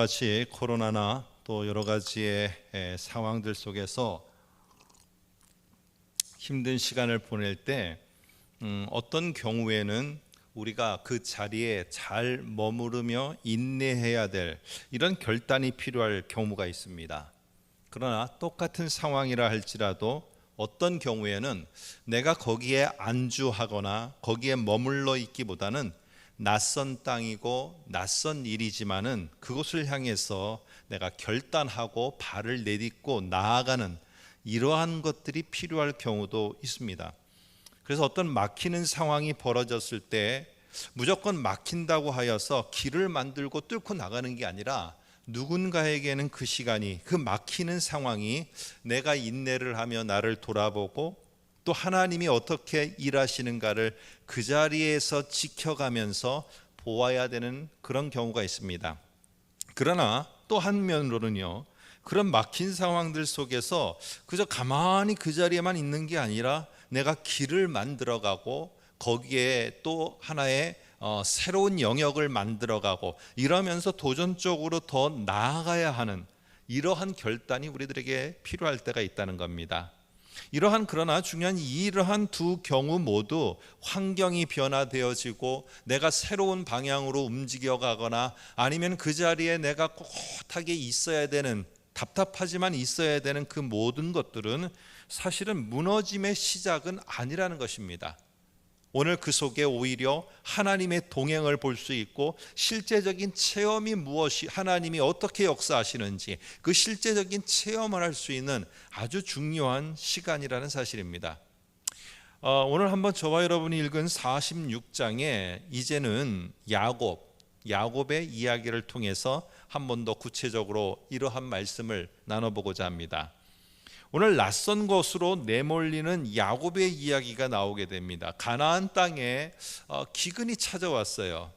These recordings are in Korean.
같이 코로나나 또 여러 가지의 상황들 속에서 힘든 시간을 보낼 때 어떤 경우에는 우리가 그 자리에 잘 머무르며 인내해야 될 이런 결단이 필요할 경우가 있습니다. 그러나 똑같은 상황이라 할지라도 어떤 경우에는 내가 거기에 안주하거나 거기에 머물러 있기보다는 낯선 땅이고 낯선 일이지만은 그곳을 향해서 내가 결단하고 발을 내딛고 나아가는 이러한 것들이 필요할 경우도 있습니다. 그래서 어떤 막히는 상황이 벌어졌을 때 무조건 막힌다고 하여서 길을 만들고 뚫고 나가는 게 아니라 누군가에게는 그 시간이, 그 막히는 상황이 내가 인내를 하며 나를 돌아보고 또 하나님이 어떻게 일하시는가를 그 자리에서 지켜가면서 보아야 되는 그런 경우가 있습니다. 그러나 또 한면으로는요, 그런 막힌 상황들 속에서 그저 가만히 그 자리에만 있는 게 아니라 내가 길을 만들어가고 거기에 또 하나의 새로운 영역을 만들어가고 이러면서 도전적으로 더 나아가야 하는 이러한 결단이 우리들에게 필요할 때가 있다는 겁니다. 이러한 그러나 중요한 이러한 두 경우 모두 환경이 변화되어지고 내가 새로운 방향으로 움직여가거나 아니면 그 자리에 내가 꼿하게 있어야 되는, 답답하지만 있어야 되는 그 모든 것들은 사실은 무너짐의 시작은 아니라는 것입니다. 오늘 그 속에 오히려 하나님의 동행을 볼 수 있고 실제적인 체험이 무엇이, 하나님이 어떻게 역사하시는지 그 실제적인 체험을 할 수 있는 아주 중요한 시간이라는 사실입니다. 오늘 한번 저와 여러분이 읽은 46장에 이제는 야곱의 이야기를 통해서 한 번 더 구체적으로 이러한 말씀을 나눠보고자 합니다. 오늘 낯선 곳으로 내몰리는 야곱의 이야기가 나오게 됩니다. 가나안 땅에 기근이 찾아왔어요.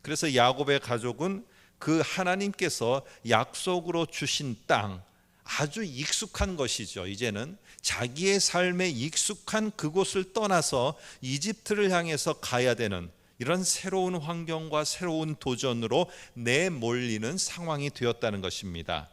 그래서 야곱의 가족은 그 하나님께서 약속으로 주신 땅, 아주 익숙한 것이죠. 이제는 자기의 삶에 익숙한 그곳을 떠나서 이집트를 향해서 가야 되는 이런 새로운 환경과 새로운 도전으로 내몰리는 상황이 되었다는 것입니다.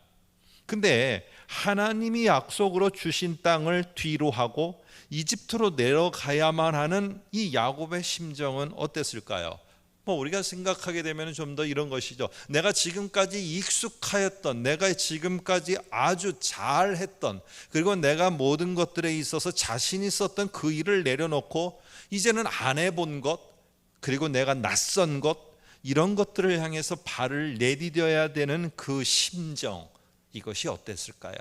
근데 하나님이 약속으로 주신 땅을 뒤로 하고 이집트로 내려가야만 하는 이 야곱의 심정은 어땠을까요? 우리가 생각하게 되면 좀 더 이런 것이죠. 내가 지금까지 익숙하였던, 내가 지금까지 아주 잘했던, 그리고 내가 모든 것들에 있어서 자신 있었던 그 일을 내려놓고 이제는 안 해본 것, 그리고 내가 낯선 것, 이런 것들을 향해서 발을 내디뎌야 되는 그 심정, 이것이 어땠을까요?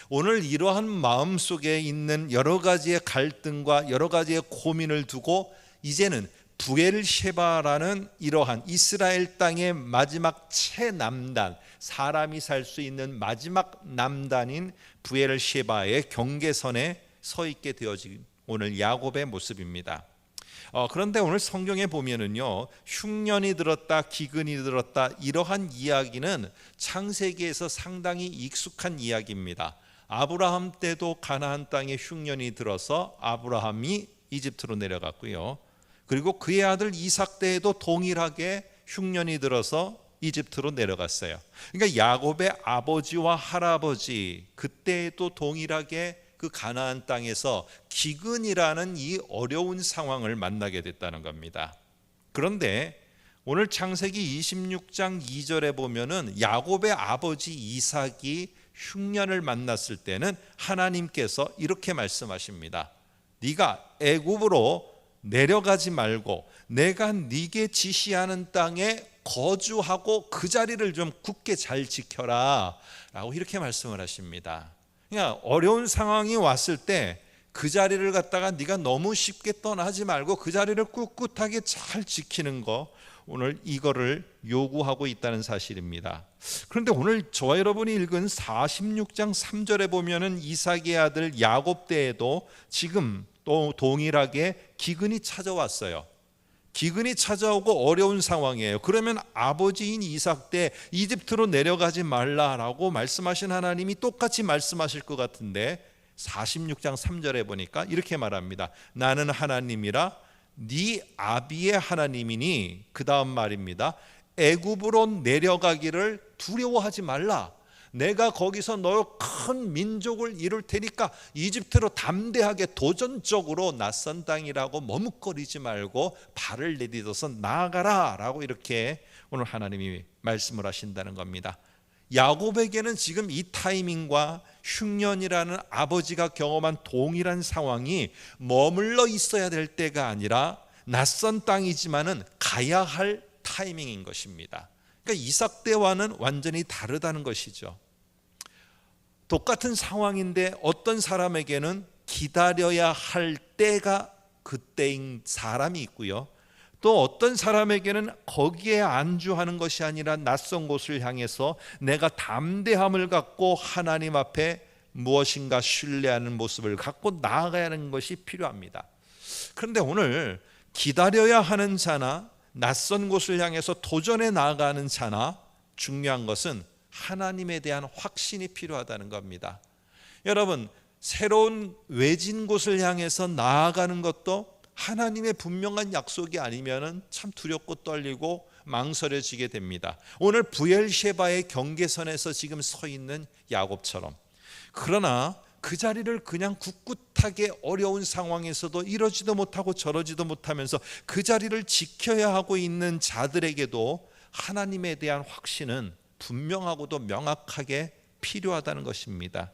오늘 이러한 마음속에 있는 여러 가지의 갈등과 여러 가지의 고민을 두고 이제는 브엘셰바라는 이러한 이스라엘 땅의 마지막 최남단, 사람이 살 수 있는 마지막 남단인 브엘셰바의 경계선에 서 있게 되어진 오늘 야곱의 모습입니다. 그런데 오늘 성경에 보면은요, 흉년이 들었다, 기근이 들었다, 이러한 이야기는 창세기에서 상당히 익숙한 이야기입니다. 아브라함 때도 가나안 땅에 흉년이 들어서 아브라함이 이집트로 내려갔고요. 그리고 그의 아들 이삭 때에도 동일하게 흉년이 들어서 이집트로 내려갔어요. 그러니까 야곱의 아버지와 할아버지 그때에도 동일하게 그 가나안 땅에서 기근이라는 이 어려운 상황을 만나게 됐다는 겁니다. 그런데 오늘 창세기 26장 2절에 보면은 야곱의 아버지 이삭이 흉년을 만났을 때는 하나님께서 이렇게 말씀하십니다. 네가 애굽으로 내려가지 말고 내가 네게 지시하는 땅에 거주하고 그 자리를 좀 굳게 잘 지켜라 라고 이렇게 말씀을 하십니다. 그러니까 어려운 상황이 왔을 때 그 자리를 갖다가 네가 너무 쉽게 떠나지 말고 그 자리를 꿋꿋하게 잘 지키는 거, 오늘 이거를 요구하고 있다는 사실입니다. 그런데 오늘 저와 여러분이 읽은 46장 3절에 보면은 이삭의 아들 야곱 때에도 지금 또 동일하게 기근이 찾아왔어요. 기근이 찾아오고 어려운 상황이에요. 그러면 아버지인 이삭 때 이집트로 내려가지 말라라고 말씀하신 하나님이 똑같이 말씀하실 것 같은데 46장 3절에 보니까 이렇게 말합니다. 나는 하나님이라 네 아비의 하나님이니, 그 다음 말입니다. 애굽으로 내려가기를 두려워하지 말라. 내가 거기서 너 큰 민족을 이룰 테니까 이집트로 담대하게 도전적으로 낯선 땅이라고 머뭇거리지 말고 발을 내딛어서 나아가라 라고 이렇게 오늘 하나님이 말씀을 하신다는 겁니다. 야곱에게는 지금 이 타이밍과 흉년이라는 아버지가 경험한 동일한 상황이 머물러 있어야 될 때가 아니라 낯선 땅이지만은 가야 할 타이밍인 것입니다. 그러니까 이삭 때와는 완전히 다르다는 것이죠. 똑같은 상황인데 어떤 사람에게는 기다려야 할 때가 그때인 사람이 있고요, 또 어떤 사람에게는 거기에 안주하는 것이 아니라 낯선 곳을 향해서 내가 담대함을 갖고 하나님 앞에 무엇인가 신뢰하는 모습을 갖고 나아가야 하는 것이 필요합니다. 그런데 오늘 기다려야 하는 자나 낯선 곳을 향해서 도전해 나아가는 자나 중요한 것은 하나님에 대한 확신이 필요하다는 겁니다. 여러분, 새로운 외진 곳을 향해서 나아가는 것도 하나님의 분명한 약속이 아니면 참 두렵고 떨리고 망설여지게 됩니다. 오늘 브엘셰바의 경계선에서 지금 서 있는 야곱처럼, 그러나 그 자리를 그냥 꿋꿋하게 어려운 상황에서도 이러지도 못하고 저러지도 못하면서 그 자리를 지켜야 하고 있는 자들에게도 하나님에 대한 확신은 분명하고도 명확하게 필요하다는 것입니다.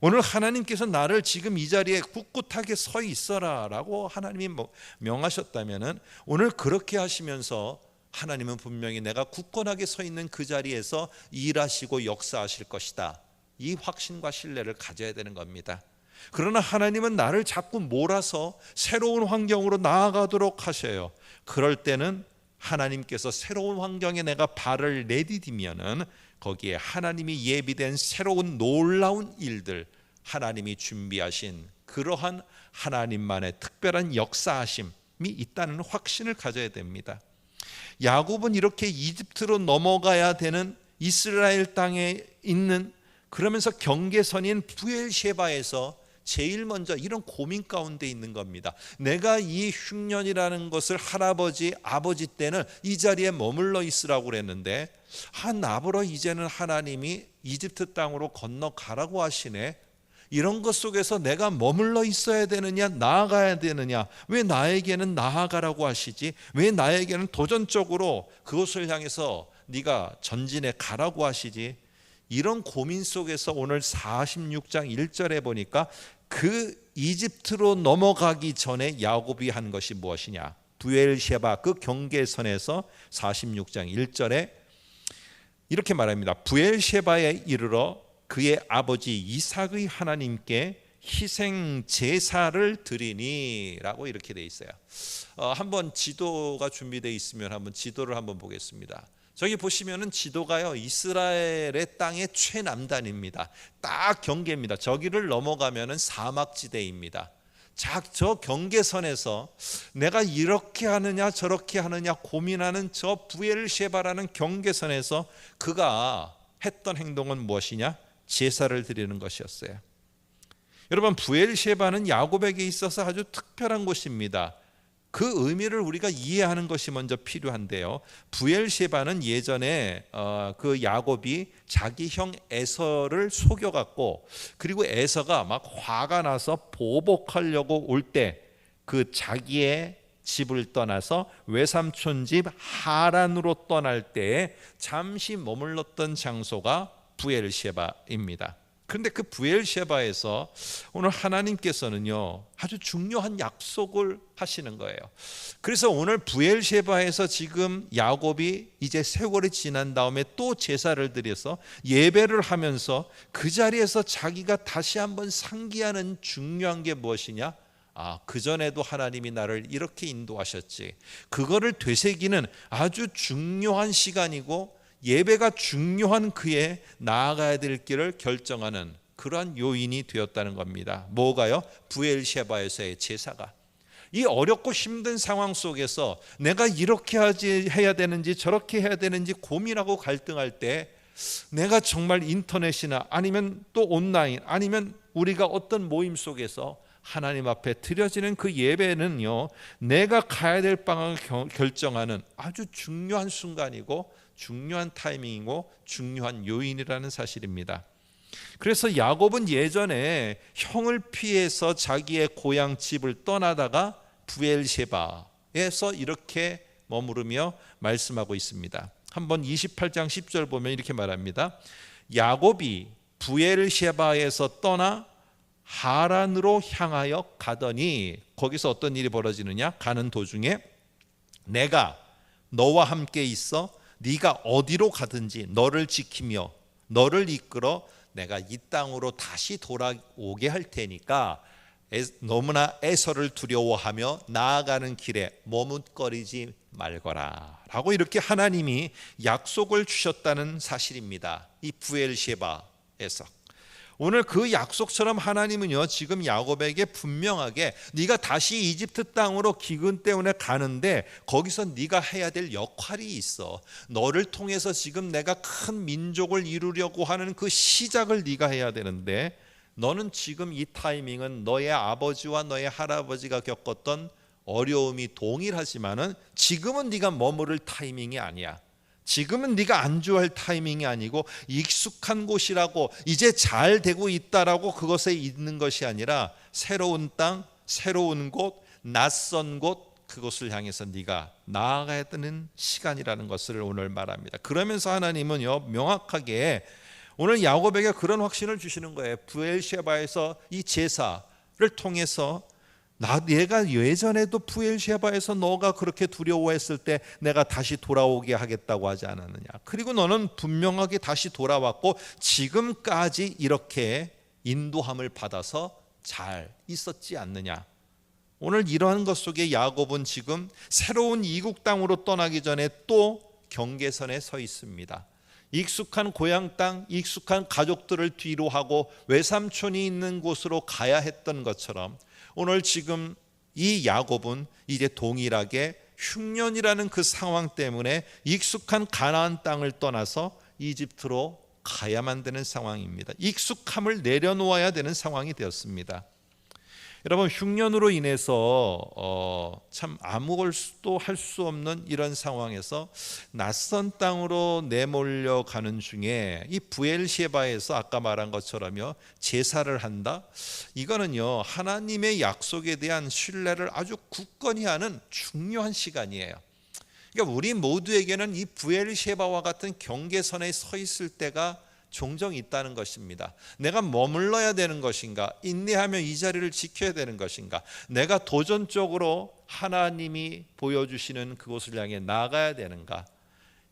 오늘 하나님께서 나를 지금 이 자리에 꿋꿋하게 서 있어라 라고 하나님이 명하셨다면 오늘 그렇게 하시면서 하나님은 분명히 내가 굳건하게 서 있는 그 자리에서 일하시고 역사하실 것이다, 이 확신과 신뢰를 가져야 되는 겁니다. 그러나 하나님은 나를 자꾸 몰아서 새로운 환경으로 나아가도록 하셔요. 그럴 때는 하나님께서 새로운 환경에 내가 발을 내디디면은 거기에 하나님이 예비된 새로운 놀라운 일들, 하나님이 준비하신 그러한 하나님만의 특별한 역사하심이 있다는 확신을 가져야 됩니다. 야곱은 이렇게 이집트로 넘어가야 되는 이스라엘 땅에 있는, 그러면서 경계선인 브엘셰바에서 제일 먼저 이런 고민 가운데 있는 겁니다. 내가 이 흉년이라는 것을 할아버지, 아버지 때는 이 자리에 머물러 있으라고 그랬는데 나보러 이제는 하나님이 이집트 땅으로 건너가라고 하시네. 이런 것 속에서 내가 머물러 있어야 되느냐, 나아가야 되느냐, 왜 나에게는 나아가라고 하시지, 왜 나에게는 도전적으로 그것을 향해서 네가 전진해 가라고 하시지. 이런 고민 속에서 오늘 46장 1절에 보니까 그 이집트로 넘어가기 전에 야곱이 한 것이 무엇이냐, 브엘셰바 그 경계선에서 46장 1절에 이렇게 말합니다. 브엘셰바에 이르러 그의 아버지 이삭의 하나님께 희생 제사를 드리니 라고 이렇게 돼 있어요. 한번 지도가 준비되어 있으면 한번 지도를 한번 보겠습니다. 저기 보시면은 지도가요, 이스라엘의 땅의 최남단입니다. 딱 경계입니다. 저기를 넘어가면은 사막지대입니다. 저 경계선에서 내가 이렇게 하느냐 저렇게 하느냐 고민하는 저 브엘셰바라는 경계선에서 그가 했던 행동은 무엇이냐? 제사를 드리는 것이었어요. 여러분, 브엘셰바는 야곱에게 있어서 아주 특별한 곳입니다. 그 의미를 우리가 이해하는 것이 먼저 필요한데요, 브엘셰바는 예전에 그 야곱이 자기 형 에서를 속여갖고, 그리고 에서가 막 화가 나서 보복하려고 올 때 그 자기의 집을 떠나서 외삼촌 집 하란으로 떠날 때에 잠시 머물렀던 장소가 브엘셰바입니다. 그런데 그 브엘셰바에서 오늘 하나님께서는요 아주 중요한 약속을 하시는 거예요. 그래서 오늘 브엘셰바에서 지금 야곱이 이제 세월이 지난 다음에 또 제사를 드려서 예배를 하면서 그 자리에서 자기가 다시 한번 상기하는 중요한 게 무엇이냐? 그전에도 하나님이 나를 이렇게 인도하셨지. 그거를 되새기는 아주 중요한 시간이고 예배가 중요한 그에 나아가야 될 길을 결정하는 그러한 요인이 되었다는 겁니다. 뭐가요? 브엘셰바에서의 제사가. 이 어렵고 힘든 상황 속에서 내가 이렇게 해야 되는지 저렇게 해야 되는지 고민하고 갈등할 때 내가 정말 인터넷이나 아니면 또 온라인 아니면 우리가 어떤 모임 속에서 하나님 앞에 드려지는 그 예배는요, 내가 가야 될 방향을 결정하는 아주 중요한 순간이고 중요한 타이밍이고 중요한 요인이라는 사실입니다. 그래서 야곱은 예전에 형을 피해서 자기의 고향 집을 떠나다가 브엘셰바에서 이렇게 머무르며 말씀하고 있습니다. 한번 28장 10절 보면 이렇게 말합니다. 야곱이 브엘셰바에서 떠나 하란으로 향하여 가더니, 거기서 어떤 일이 벌어지느냐? 가는 도중에 내가 너와 함께 있어 네가 어디로 가든지 너를 지키며 너를 이끌어 내가 이 땅으로 다시 돌아오게 할 테니까 너무나 에서를 두려워하며 나아가는 길에 머뭇거리지 말거라 라고 이렇게 하나님이 약속을 주셨다는 사실입니다. 이 브엘셰바에서. 오늘 그 약속처럼 하나님은요, 지금 야곱에게 분명하게 네가 다시 이집트 땅으로 기근 때문에 가는데 거기서 네가 해야 될 역할이 있어. 너를 통해서 지금 내가 큰 민족을 이루려고 하는 그 시작을 네가 해야 되는데, 너는 지금 이 타이밍은 너의 아버지와 너의 할아버지가 겪었던 어려움이 동일하지만은 지금은 네가 머무를 타이밍이 아니야. 지금은 네가 안주할 타이밍이 아니고 익숙한 곳이라고 이제 잘 되고 있다라고 그것에 있는 것이 아니라 새로운 땅, 새로운 곳, 낯선 곳, 그것을 향해서 네가 나아가야 되는 시간이라는 것을 오늘 말합니다. 그러면서 하나님은요, 명확하게 오늘 야곱에게 그런 확신을 주시는 거예요. 브엘셰바에서 이 제사를 통해서 내가 예전에도 브엘셰바에서 너가 그렇게 두려워했을 때 내가 다시 돌아오게 하겠다고 하지 않았느냐. 그리고 너는 분명하게 다시 돌아왔고 지금까지 이렇게 인도함을 받아서 잘 있었지 않느냐. 오늘 이러한 것 속에 야곱은 지금 새로운 이국 땅으로 떠나기 전에 또 경계선에 서 있습니다. 익숙한 고향 땅, 익숙한 가족들을 뒤로 하고 외삼촌이 있는 곳으로 가야 했던 것처럼 오늘 지금 이 야곱은 이제 동일하게 흉년이라는 그 상황 때문에 익숙한 가나안 땅을 떠나서 이집트로 가야만 되는 상황입니다. 익숙함을 내려놓아야 되는 상황이 되었습니다. 여러분, 흉년으로 인해서 참 아무것도 할 수 없는 이런 상황에서 낯선 땅으로 내몰려 가는 중에 이 브엘셰바에서 아까 말한 것처럼요, 제사를 한다. 이거는요, 하나님의 약속에 대한 신뢰를 아주 굳건히 하는 중요한 시간이에요. 그러니까 우리 모두에게는 이 브엘셰바와 같은 경계선에 서 있을 때가 종종 있다는 것입니다. 내가 머물러야 되는 것인가? 인내하며 이 자리를 지켜야 되는 것인가? 내가 도전적으로 하나님이 보여주시는 그곳을 향해 나가야 되는가?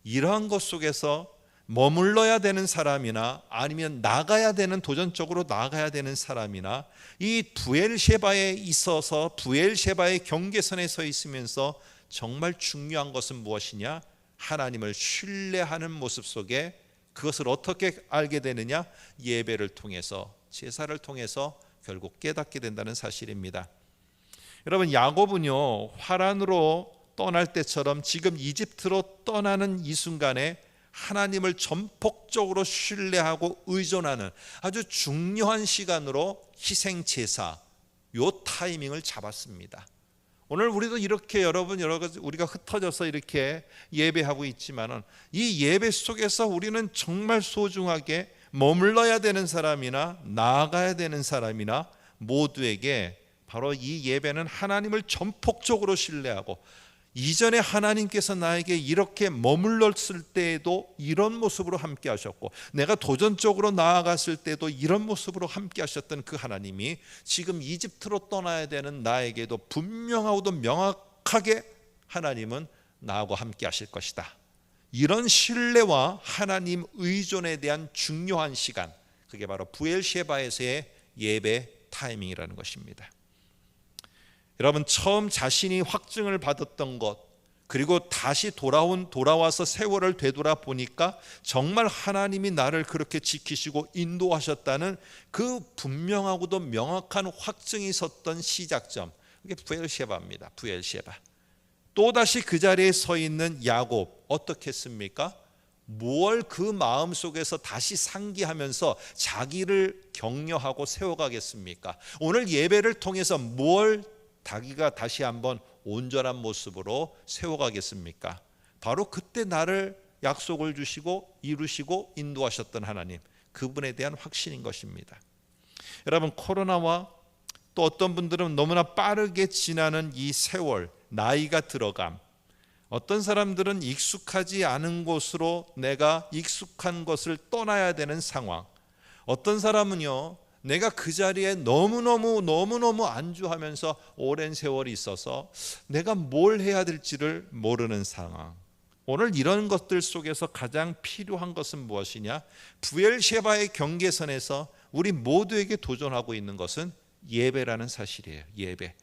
이러한 것 속에서 머물러야 되는 사람이나 아니면 나가야 되는, 도전적으로 나가야 되는 사람이나 이 브엘셰바에 있어서 브엘셰바의 경계선에 서 있으면서 정말 중요한 것은 무엇이냐? 하나님을 신뢰하는 모습 속에 그것을 어떻게 알게 되느냐? 예배를 통해서, 제사를 통해서 결국 깨닫게 된다는 사실입니다. 여러분, 야곱은요, 하란으로 떠날 때처럼 지금 이집트로 떠나는 이 순간에 하나님을 전폭적으로 신뢰하고 의존하는 아주 중요한 시간으로 희생 제사, 요 타이밍을 잡았습니다. 오늘 우리도 이렇게 여러분 여러 가지 우리가 흩어져서 이렇게 예배하고 있지만은 이 예배 속에서 우리는 정말 소중하게 머물러야 되는 사람이나 나아가야 되는 사람이나 모두에게 바로 이 예배는 하나님을 전폭적으로 신뢰하고, 이전에 하나님께서 나에게 이렇게 머물렀을 때에도 이런 모습으로 함께 하셨고, 내가 도전적으로 나아갔을 때도 이런 모습으로 함께 하셨던 그 하나님이 지금 이집트로 떠나야 되는 나에게도 분명하고도 명확하게 하나님은 나하고 함께 하실 것이다. 이런 신뢰와 하나님 의존에 대한 중요한 시간, 그게 바로 브엘셰바에서의 예배 타이밍이라는 것입니다. 여러분, 처음 자신이 확증을 받았던 것, 그리고 다시 돌아와서 세월을 되돌아 보니까 정말 하나님이 나를 그렇게 지키시고 인도하셨다는 그 분명하고도 명확한 확증이 섰던 시작점, 그게 브엘셰바입니다. 브엘셰바. 또다시 그 자리에 서 있는 야곱, 어떻게 했습니까? 뭘 그 마음 속에서 다시 상기하면서 자기를 격려하고 세워가겠습니까? 오늘 예배를 통해서 뭘 자기가 다시 한번 온전한 모습으로 세워가겠습니까? 바로 그때 나를 약속을 주시고 이루시고 인도하셨던 하나님, 그분에 대한 확신인 것입니다. 여러분, 코로나와 또 어떤 분들은 너무나 빠르게 지나는 이 세월, 나이가 들어감, 어떤 사람들은 익숙하지 않은 곳으로 내가 익숙한 것을 떠나야 되는 상황, 어떤 사람은요 내가 그 자리에 너무너무 안주하면서 오랜 세월이 있어서 내가 뭘 해야 될지를 모르는 상황. 오늘 이런 것들 속에서 가장 필요한 것은 무엇이냐? 부엘셰바의 경계선에서 우리 모두에게 도전하고 있는 것은 예배라는 사실이에요. 예배.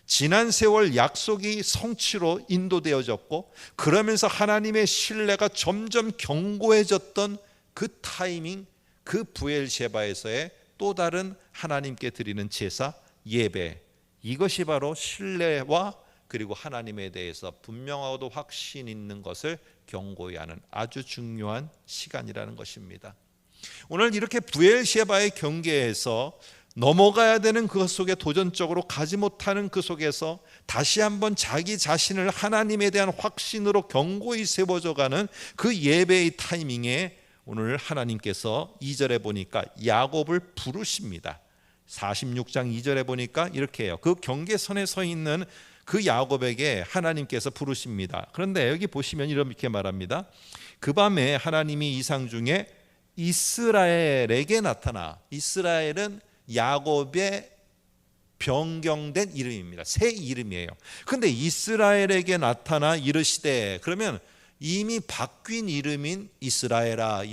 지난 세월 약속이 성취로 인도되어졌고 그러면서 하나님의 신뢰가 점점 견고해졌던 그 타이밍, 그 부엘셰바에서의 또 다른 하나님께 드리는 제사, 예배, 이것이 바로 신뢰와 그리고 하나님에 대해서 분명하고도 확신 있는 것을 경고히 하는 아주 중요한 시간이라는 것입니다. 오늘 이렇게 부엘셰바의 경계에서 넘어가야 되는 그것 속에 도전적으로 가지 못하는 그 속에서 다시 한번 자기 자신을 하나님에 대한 확신으로 견고히 세워져가는 그 예배의 타이밍에 오늘 하나님께서 2절에 보니까 야곱을 부르십니다. 46장 2절에 보니까 이렇게 해요. 그 경계선에 서 있는 그 야곱에게 하나님께서 부르십니다. 그런데 여기 보시면 이렇게 말합니다. 그 밤에 하나님이 이상 중에 이스라엘에게 나타나, 이스라엘은 야곱의 변경된 이름입니다. 새 이름이에요. 그런데 이스라엘에게 나타나 이르시되, 그러면 이미 바뀐 이름인 이스라엘아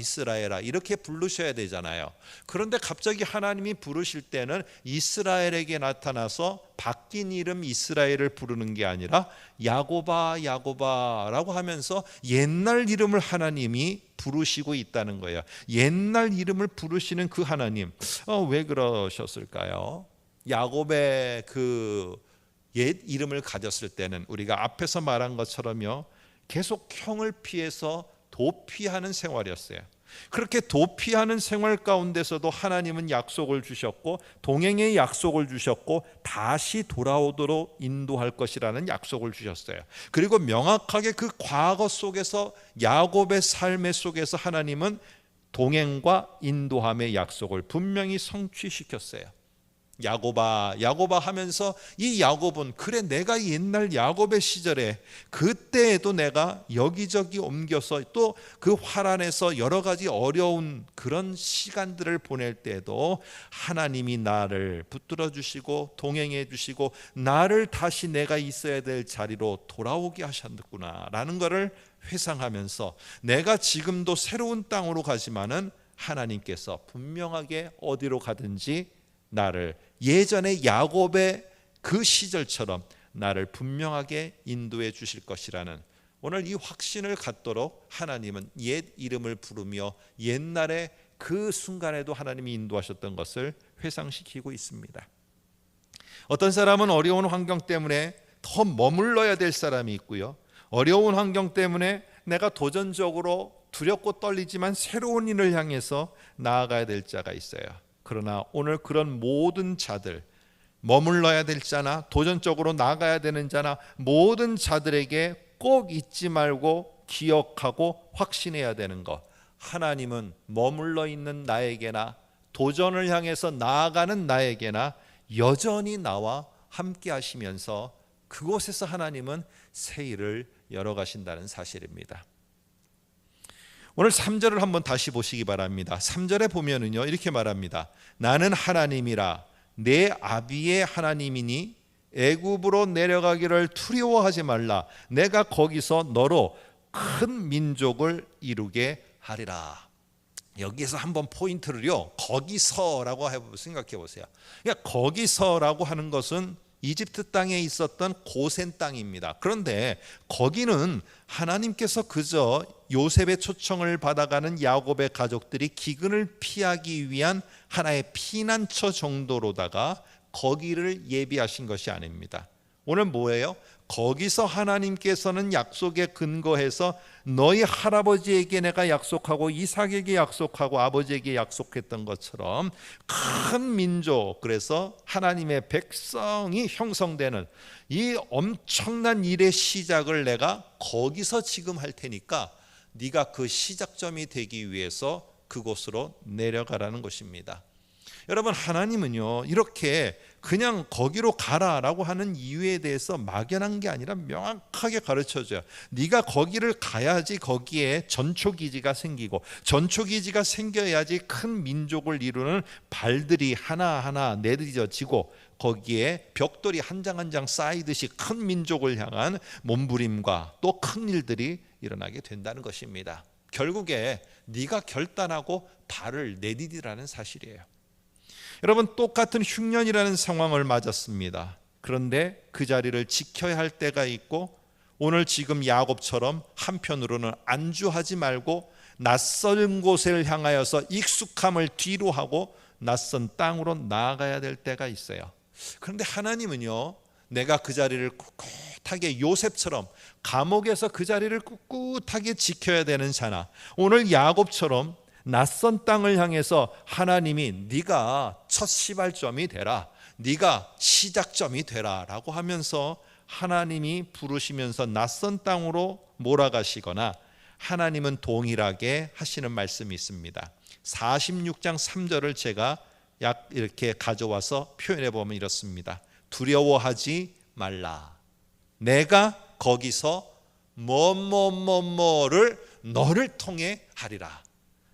이렇게 부르셔야 되잖아요. 그런데 갑자기 하나님이 부르실 때는 이스라엘에게 나타나서 바뀐 이름 이스라엘을 부르는 게 아니라 야곱아 라고 하면서 옛날 이름을 하나님이 부르시고 있다는 거예요. 옛날 이름을 부르시는 그 하나님, 왜 그러셨을까요? 야곱의 그 옛 이름을 가졌을 때는 우리가 앞에서 말한 것처럼요, 계속 형을 피해서 도피하는 생활이었어요. 그렇게 도피하는 생활 가운데서도 하나님은 약속을 주셨고 동행의 약속을 주셨고 다시 돌아오도록 인도할 것이라는 약속을 주셨어요. 그리고 명확하게 그 과거 속에서 야곱의 삶의 속에서 하나님은 동행과 인도함의 약속을 분명히 성취시켰어요. 야곱아 하면서 이 야곱은 그래 내가 옛날 야곱의 시절에 그때에도 내가 여기저기 옮겨서 또 그 화란에서 여러 가지 어려운 그런 시간들을 보낼 때에도 하나님이 나를 붙들어 주시고 동행해 주시고 나를 다시 내가 있어야 될 자리로 돌아오게 하셨구나 라는 것을 회상하면서 내가 지금도 새로운 땅으로 가지만은 하나님께서 분명하게 어디로 가든지 나를 예전에 야곱의 그 시절처럼 나를 분명하게 인도해 주실 것이라는 오늘 이 확신을 갖도록 하나님은 옛 이름을 부르며 옛날에 그 순간에도 하나님이 인도하셨던 것을 회상시키고 있습니다. 어떤 사람은 어려운 환경 때문에 더 머물러야 될 사람이 있고요, 어려운 환경 때문에 내가 도전적으로 두렵고 떨리지만 새로운 일을 향해서 나아가야 될 자가 있어요. 그러나 오늘 그런 모든 자들, 머물러야 될 자나 도전적으로 나가야 되는 자나 모든 자들에게 꼭 잊지 말고 기억하고 확신해야 되는 것, 하나님은 머물러 있는 나에게나 도전을 향해서 나아가는 나에게나 여전히 나와 함께 하시면서 그곳에서 하나님은 새 일을 열어가신다는 사실입니다. 오늘 3절을 한번 다시 보시기 바랍니다. 3절에 보면은요 이렇게 말합니다. 나는 하나님이라 내 아비의 하나님이니 애굽으로 내려가기를 두려워하지 말라. 내가 거기서 너로 큰 민족을 이루게 하리라. 여기에서 한번 포인트를요, 거기서라고 생각해 보세요. 그러니까 거기서라고 하는 것은 이집트 땅에 있었던 고센 땅입니다. 그런데 거기는 하나님께서 그저 요셉의 초청을 받아가는 야곱의 가족들이 기근을 피하기 위한 하나의 피난처 정도로다가 거기를 예비하신 것이 아닙니다. 오늘 뭐예요? 거기서 하나님께서는 약속에 근거해서 너희 할아버지에게 내가 약속하고 이삭에게 약속하고 아버지에게 약속했던 것처럼 큰 민족, 그래서 하나님의 백성이 형성되는 이 엄청난 일의 시작을 내가 거기서 지금 할 테니까 네가 그 시작점이 되기 위해서 그곳으로 내려가라는 것입니다. 여러분, 하나님은요 이렇게 그냥 거기로 가라라고 하는 이유에 대해서 막연한 게 아니라 명확하게 가르쳐줘요. 네가 거기를 가야지 거기에 전초기지가 생기고, 전초기지가 생겨야지 큰 민족을 이루는 발들이 하나하나 내딛어지고, 거기에 벽돌이 한 장 한 장 쌓이듯이 큰 민족을 향한 몸부림과 또 큰 일들이 일어나게 된다는 것입니다. 결국에 네가 결단하고 발을 내디디라는 사실이에요. 여러분, 똑같은 흉년이라는 상황을 맞았습니다. 그런데 그 자리를 지켜야 할 때가 있고, 오늘 지금 야곱처럼 한편으로는 안주하지 말고 낯선 곳을 향하여서 익숙함을 뒤로 하고 낯선 땅으로 나아가야 될 때가 있어요. 그런데 하나님은요, 내가 그 자리를 꿋꿋하게 요셉처럼 감옥에서 그 자리를 꿋꿋하게 지켜야 되는 자나, 오늘 야곱처럼 낯선 땅을 향해서 하나님이 네가 첫 시발점이 되라, 네가 시작점이 되라 라고 하면서 하나님이 부르시면서 낯선 땅으로 몰아가시거나, 하나님은 동일하게 하시는 말씀이 있습니다. 46장 3절을 제가 약 이렇게 가져와서 표현해 보면 이렇습니다. 두려워하지 말라. 내가 거기서 뭐를 너를 통해 하리라.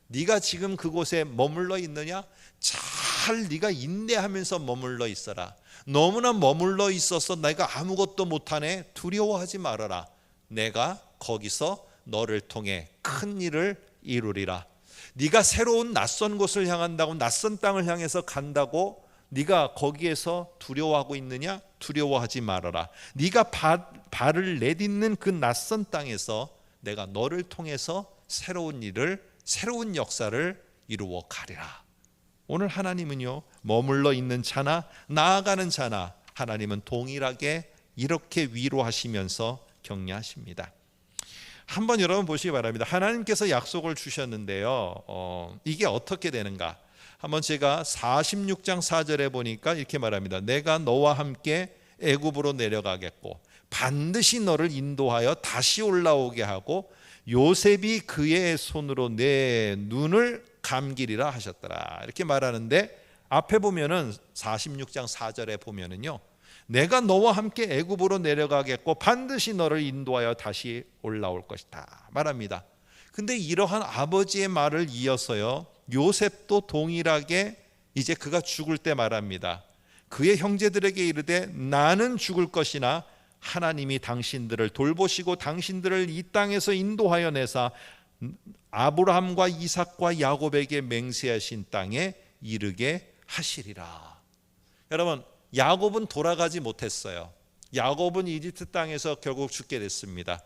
네가 지금 그곳에 머물러 있느냐? 잘 네가 인내하면서 머물러 있어라. 너무나 머물러 있어서 내가 아무것도 못하네, 두려워하지 말아라. 내가 거기서 너를 통해 큰 일을 이루리라. 네가 새로운 낯선 곳을 향한다고, 낯선 땅을 향해서 간다고 네가 거기에서 두려워하고 있느냐? 두려워하지 말아라. 네가 발을 내딛는 그 낯선 땅에서 내가 너를 통해서 새로운 일을, 새로운 역사를 이루어 가리라. 오늘 하나님은요, 머물러 있는 자나 나아가는 자나 하나님은 동일하게 이렇게 위로하시면서 격려하십니다. 한번 여러분 보시기 바랍니다. 하나님께서 약속을 주셨는데요, 이게 어떻게 되는가? 한번 제가 46장 4절에 보니까 이렇게 말합니다. 내가 너와 함께 애굽으로 내려가겠고 반드시 너를 인도하여 다시 올라오게 하고 요셉이 그의 손으로 내 눈을 감기리라 하셨더라. 이렇게 말하는데, 앞에 보면은 46장 4절에 보면은요, 내가 너와 함께 애굽으로 내려가겠고 반드시 너를 인도하여 다시 올라올 것이다 말합니다. 근데 이러한 아버지의 말을 이어서요, 요셉도 동일하게 이제 그가 죽을 때 말합니다. 그의 형제들에게 이르되 나는 죽을 것이나 하나님이 당신들을 돌보시고 당신들을 이 땅에서 인도하여 내사 아브라함과 이삭과 야곱에게 맹세하신 땅에 이르게 하시리라. 여러분, 야곱은 돌아가지 못했어요. 야곱은 이집트 땅에서 결국 죽게 됐습니다.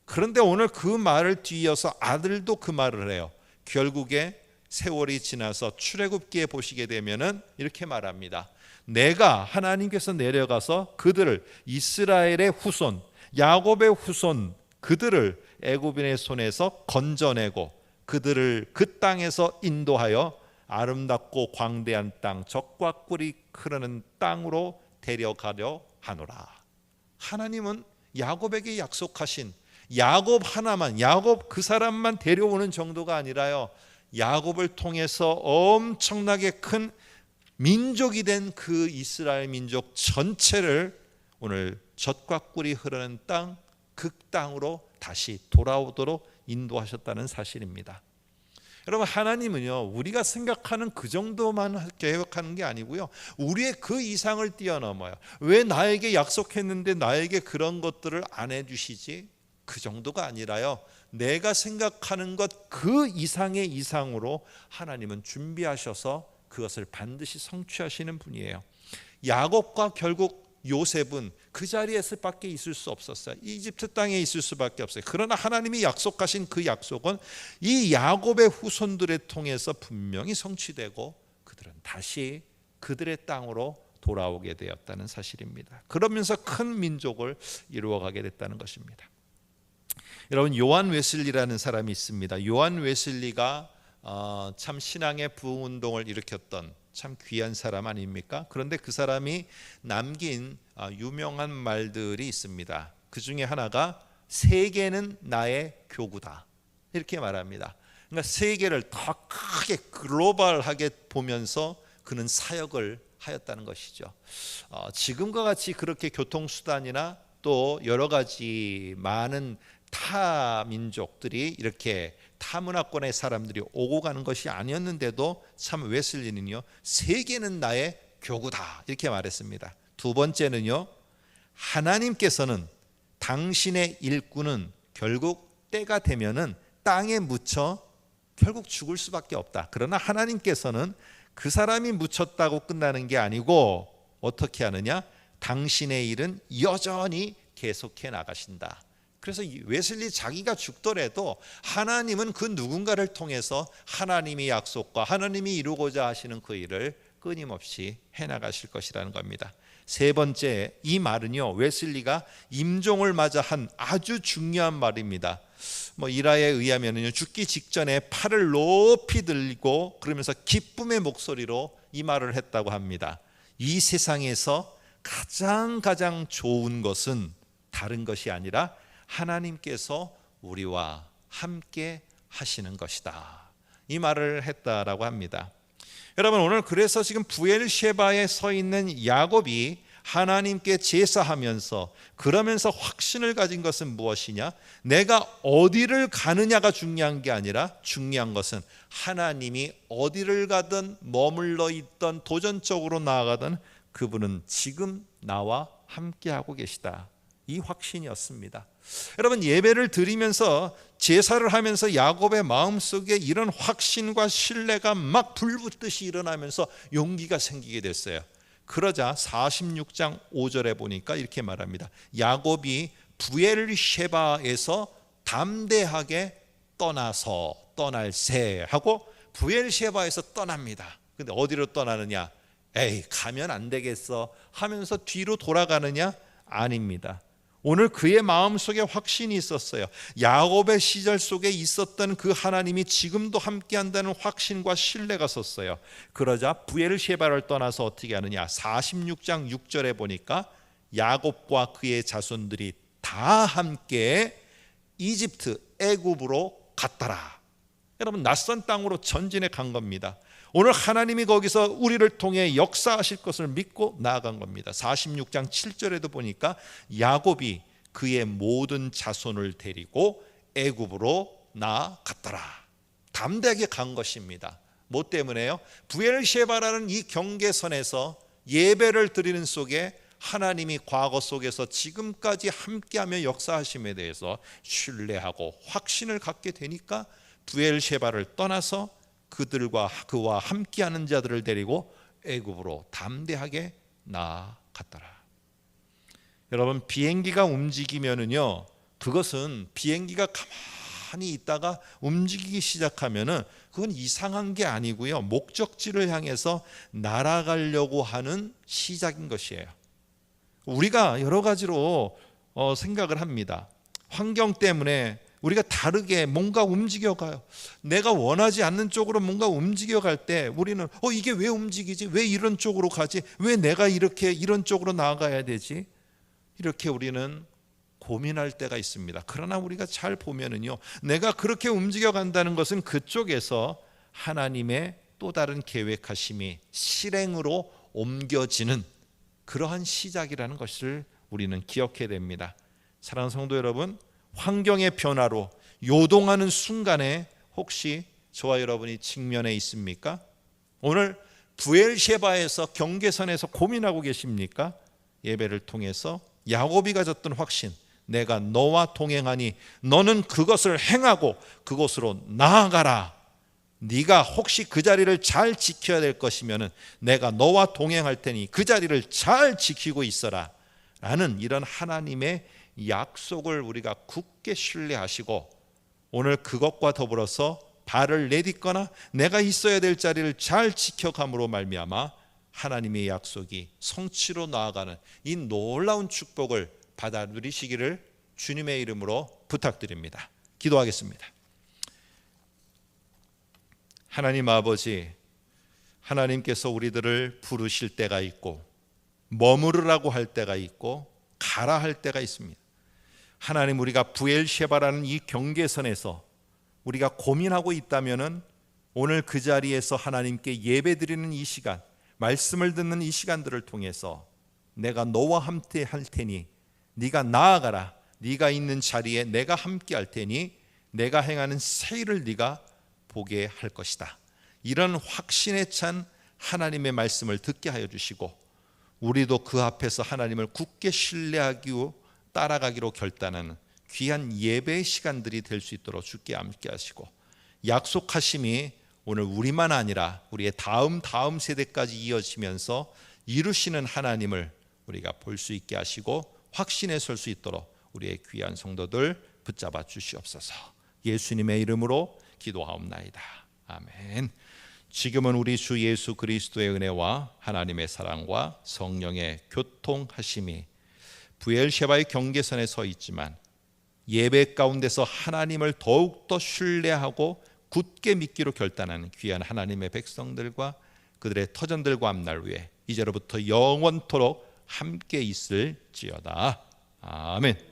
그런데 오늘 그 말을 뒤이어서 아들도 그 말을 해요. 결국에 세월이 지나서 출애굽기에 보시게 되면은 이렇게 말합니다. 내가, 하나님께서 내려가서 그들을, 이스라엘의 후손, 야곱의 후손, 그들을 애굽인의 손에서 건져내고 그들을 그 땅에서 인도하여 아름답고 광대한 땅, 젖과 꿀이 흐르는 땅으로 데려가려 하노라. 하나님은 야곱에게 약속하신 야곱 하나만, 야곱 그 사람만 데려오는 정도가 아니라요, 야곱을 통해서 엄청나게 큰 민족이 된 그 이스라엘 민족 전체를 오늘 젖과 꿀이 흐르는 땅, 그 땅으로 다시 돌아오도록 인도하셨다는 사실입니다. 여러분, 하나님은요, 우리가 생각하는 그 정도만 계획하는 게 아니고요, 우리의 그 이상을 뛰어넘어요. 왜 나에게 약속했는데 나에게 그런 것들을 안 해주시지? 그 정도가 아니라요, 내가 생각하는 것 그 이상의 이상으로 하나님은 준비하셔서 그것을 반드시 성취하시는 분이에요. 야곱과 결국 요셉은 그 자리에서 밖에 있을 수 없었어요. 이집트 땅에 있을 수밖에 없어요. 그러나 하나님이 약속하신 그 약속은 이 야곱의 후손들을 통해서 분명히 성취되고 그들은 다시 그들의 땅으로 돌아오게 되었다는 사실입니다. 그러면서 큰 민족을 이루어가게 됐다는 것입니다. 여러분, 요한 웨슬리라는 사람이 있습니다. 요한 웨슬리가 참 신앙의 부흥운동을 일으켰던 참 귀한 사람 아닙니까? 그런데 그 사람이 남긴 유명한 말들이 있습니다. 그 중에 하나가 세계는 나의 교구다, 이렇게 말합니다. 그러니까 세계를 더 크게 글로벌하게 보면서 그는 사역을 하였다는 것이죠. 지금과 같이 그렇게 교통수단이나 또 여러 가지 많은 타 민족들이 이렇게 타 문화권의 사람들이 오고 가는 것이 아니었는데도 참 웨슬리는요, 세계는 나의 교구다, 이렇게 말했습니다. 두 번째는요, 하나님께서는 당신의 일꾼은 결국 때가 되면은 땅에 묻혀 결국 죽을 수밖에 없다. 그러나 하나님께서는 그 사람이 묻혔다고 끝나는 게 아니고 어떻게 하느냐? 당신의 일은 여전히 계속해 나가신다. 그래서 웨슬리 자기가 죽더라도 하나님은 그 누군가를 통해서 하나님의 약속과 하나님이 이루고자 하시는 그 일을 끊임없이 해나가실 것이라는 겁니다. 세 번째, 이 말은요, 웨슬리가 임종을 맞아 한 아주 중요한 말입니다. 일화에 의하면요, 죽기 직전에 팔을 높이 들고 그러면서 기쁨의 목소리로 이 말을 했다고 합니다. 이 세상에서 가장 좋은 것은 다른 것이 아니라 하나님께서 우리와 함께 하시는 것이다, 이 말을 했다라고 합니다. 여러분, 오늘 그래서 지금 부엘셰바에 서 있는 야곱이 하나님께 제사하면서 그러면서 확신을 가진 것은 무엇이냐? 내가 어디를 가느냐가 중요한 게 아니라 중요한 것은 하나님이 어디를 가든 머물러 있던 도전적으로 나아가든 그분은 지금 나와 함께하고 계시다, 이 확신이었습니다. 여러분, 예배를 드리면서 제사를 하면서 야곱의 마음속에 이런 확신과 신뢰가 막 불붙듯이 일어나면서 용기가 생기게 됐어요. 그러자 46장 5절에 보니까 이렇게 말합니다. 야곱이 부엘셰바에서 담대하게 떠날세 하고 부엘셰바에서 떠납니다. 근데 어디로 떠나느냐? 에이, 가면 안 되겠어 하면서 뒤로 돌아가느냐? 아닙니다. 오늘 그의 마음속에 확신이 있었어요. 야곱의 시절 속에 있었던 그 하나님이 지금도 함께한다는 확신과 신뢰가 섰어요. 그러자 부엘셰바를 떠나서 어떻게 하느냐? 46장 6절에 보니까 야곱과 그의 자손들이 다 함께 이집트, 애굽으로 갔더라. 여러분, 낯선 땅으로 전진해 간 겁니다. 오늘 하나님이 거기서 우리를 통해 역사하실 것을 믿고 나아간 겁니다. 46장 7절에도 보니까 야곱이 그의 모든 자손을 데리고 애굽으로 나아갔더라. 담대하게 간 것입니다. 뭐 때문에요? 부엘셰바라는 이 경계선에서 예배를 드리는 속에 하나님이 과거 속에서 지금까지 함께하며 역사하심에 대해서 신뢰하고 확신을 갖게 되니까 부엘셰바를 떠나서 그와 함께하는 자들을 데리고 애굽으로 담대하게 나아갔더라. 여러분, 비행기가 움직이면은요, 그것은 비행기가 가만히 있다가 움직이기 시작하면은 그건 이상한 게 아니고요, 목적지를 향해서 날아가려고 하는 시작인 것이에요. 우리가 여러 가지로 생각을 합니다. 환경 때문에 우리가 다르게 뭔가 움직여가요. 내가 원하지 않는 쪽으로 뭔가 움직여갈 때 우리는 이게 왜 움직이지? 왜 이런 쪽으로 가지? 왜 내가 이렇게 이런 쪽으로 나아가야 되지? 이렇게 우리는 고민할 때가 있습니다. 그러나 우리가 잘 보면은요, 내가 그렇게 움직여간다는 것은 그쪽에서 하나님의 또 다른 계획하심이 실행으로 옮겨지는 그러한 시작이라는 것을 우리는 기억해야 됩니다. 사랑하는 성도 여러분, 환경의 변화로 요동하는 순간에 혹시 저와 여러분이 직면해 있습니까? 오늘 부엘셰바에서 경계선에서 고민하고 계십니까? 예배를 통해서 야곱이 가졌던 확신, 내가 너와 동행하니 너는 그것을 행하고 그곳으로 나아가라. 네가 혹시 그 자리를 잘 지켜야 될 것이면은 내가 너와 동행할 테니 그 자리를 잘 지키고 있어라 라는 이런 하나님의 약속을 우리가 굳게 신뢰하시고 오늘 그것과 더불어서 발을 내딛거나 내가 있어야 될 자리를 잘 지켜감으로 말미암아 하나님의 약속이 성취로 나아가는 이 놀라운 축복을 받아 누리시기를 주님의 이름으로 부탁드립니다. 기도하겠습니다. 하나님 아버지, 하나님께서 우리들을 부르실 때가 있고 머무르라고 할 때가 있고 가라 할 때가 있습니다. 하나님, 우리가 부엘셰바라는 이 경계선에서 우리가 고민하고 있다면은 오늘 그 자리에서 하나님께 예배드리는 이 시간, 말씀을 듣는 이 시간들을 통해서 내가 너와 함께 할 테니 네가 나아가라, 네가 있는 자리에 내가 함께 할 테니 내가 행하는 새 일을 네가 보게 할 것이다. 이런 확신에 찬 하나님의 말씀을 듣게 하여 주시고 우리도 그 앞에서 하나님을 굳게 신뢰하기로 따라가기로 결단하는 귀한 예배의 시간들이 될 수 있도록 주께 함께 하시고 약속하심이 오늘 우리만 아니라 우리의 다음 세대까지 이어지면서 이루시는 하나님을 우리가 볼 수 있게 하시고 확신에 설 수 있도록 우리의 귀한 성도들 붙잡아 주시옵소서. 예수님의 이름으로 기도하옵나이다. 아멘. 지금은 우리 주 예수 그리스도의 은혜와 하나님의 사랑과 성령의 교통하심이 부엘셰바의 경계선에 서 있지만 예배 가운데서 하나님을 더욱더 신뢰하고 굳게 믿기로 결단하는 귀한 하나님의 백성들과 그들의 터전들과 앞날 위에 이제로부터 영원토록 함께 있을지어다. 아멘.